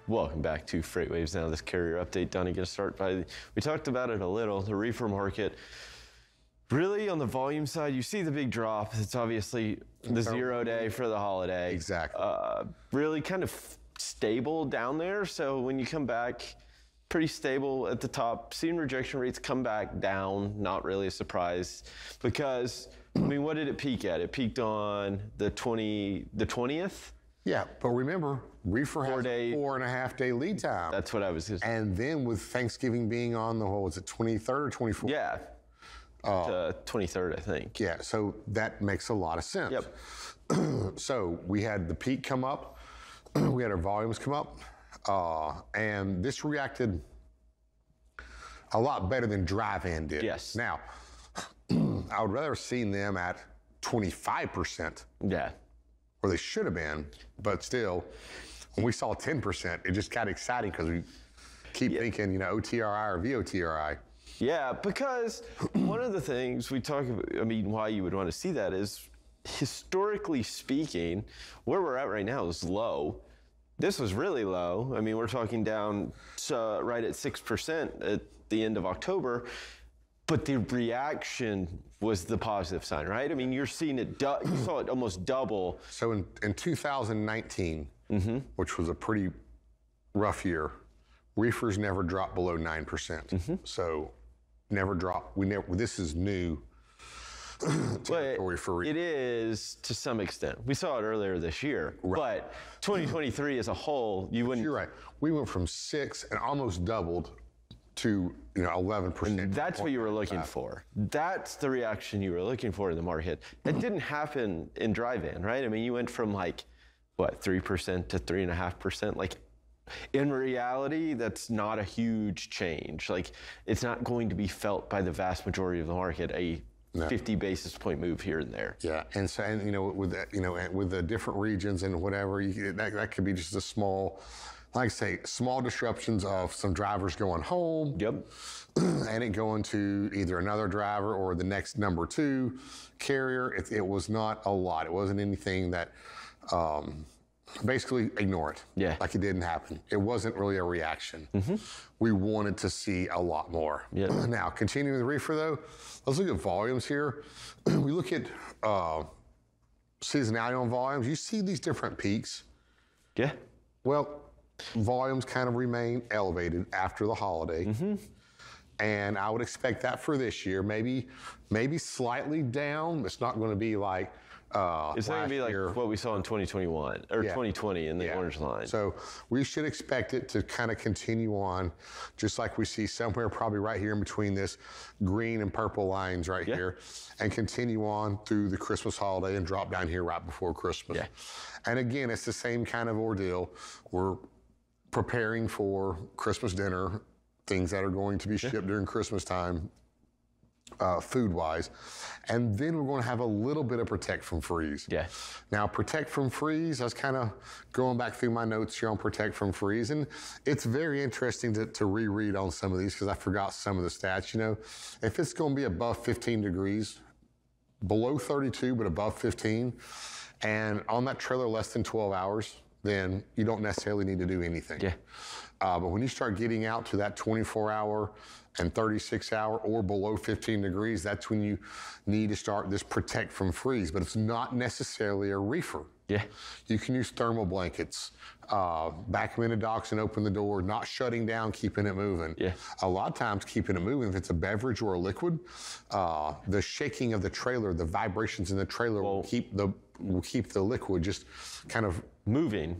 Welcome back to Freight Waves Now. This carrier update, Donny, going to start by, we talked about it a little, the reefer market. Really, on the volume side, you see the big drop. It's obviously the 0 day for the holiday. Exactly. Really kind of stable down there. So when you come back, pretty stable at the top. Seeing rejection rates come back down, not really a surprise. Because, I mean, what did it peak at? It peaked on the 20th? Yeah, but remember, reefer has a 4.5 day lead time. That's what I was just... And then with Thanksgiving being on the, what was it, 23rd or 24th? Yeah, 23rd, I think. Yeah, so that makes a lot of sense. Yep. So we had the peak come up, we had our volumes come up, and this reacted a lot better than drive-in did. Yes. Now, I would rather have seen them at 25%. Yeah. Where they should have been, but still, when we saw 10%, it just got exciting because we keep thinking, you know, OTRI or VOTRI. Yeah, because one of the things we talk about, I mean, why you would want to see that is, historically speaking, where we're at right now is low. This was really low. I mean, we're talking down right at 6% at the end of October. But the reaction was the positive sign, right? I mean, you're seeing it, you saw it almost double. So in 2019, which was a pretty rough year, reefers never dropped below 9%. So never dropped, this is new territory for reefers. It is to some extent. We saw it earlier this year, but 2023 as a whole, you wouldn't. You're right. We went from 6 and almost doubled to 11%. And that's what you were looking for. That's the reaction you were looking for in the market. It didn't happen in drive-in, right? I mean, you went from like, what, 3% to 3.5%? Like, in reality, that's not a huge change. Like, it's not going to be felt by the vast majority of the market, a 50 basis point move here and there. Yeah, and so, and with that, with the different regions and whatever, that could be just a small, like I say, small disruptions of some drivers going home. Yep. And it going to either another driver or the next number 2 carrier. It was not a lot. It wasn't anything that, basically ignore it. Yeah. Like it didn't happen. It wasn't really a reaction. We wanted to see a lot more. Yeah. Now, continuing the reefer though, let's look at volumes here. We look at seasonality on volumes. You see these different peaks. Yeah. Well, volumes kind of remain elevated after the holiday. And I would expect that for this year, maybe slightly down. It's not going to be like it's not going to be like what we saw in 2021 or 2020 in the orange line. So we should expect it to kind of continue on, just like we see somewhere probably right here in between this green and purple lines right here, and continue on through the Christmas holiday and drop down here right before Christmas. Yeah. And again, it's the same kind of ordeal. We're preparing for Christmas dinner, things that are going to be shipped during Christmas time, food-wise. And then we're going to have a little bit of protect from freeze. Yeah. Now, protect from freeze, I was kind of going back through my notes here on protect from freeze, and it's very interesting to reread on some of these because I forgot some of the stats. If it's going to be above 15 degrees, below 32, but above 15, and on that trailer less than 12 hours, then you don't necessarily need to do anything. Yeah. But when you start getting out to that 24-hour and 36-hour or below 15 degrees, that's when you need to start this protect from freeze. But it's not necessarily a reefer. Yeah. You can use thermal blankets, back them into docks and open the door, not shutting down, keeping it moving. Yeah. A lot of times keeping it moving, if it's a beverage or a liquid, the shaking of the trailer, the vibrations in the trailer will keep the liquid just kind of moving,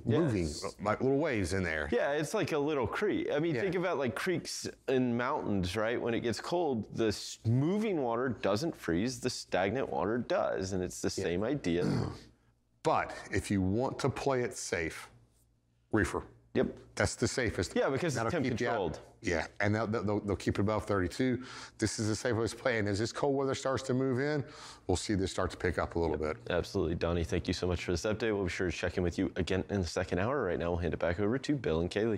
like little waves in there. Yeah, it's like a little creek. I mean, think about like creeks in mountains, right? When it gets cold, the moving water doesn't freeze, the stagnant water does, and it's the same idea. But if you want to play it safe, reefer. Yep. That's the safest. Yeah, because it's temp controlled. Yeah, and they'll keep it above 32. This is the safest play. And as this cold weather starts to move in, we'll see this start to pick up a little bit. Absolutely. Donny, thank you so much for this update. We'll be sure to check in with you again in the second hour. Right now, we'll hand it back over to Bill and Kaylee.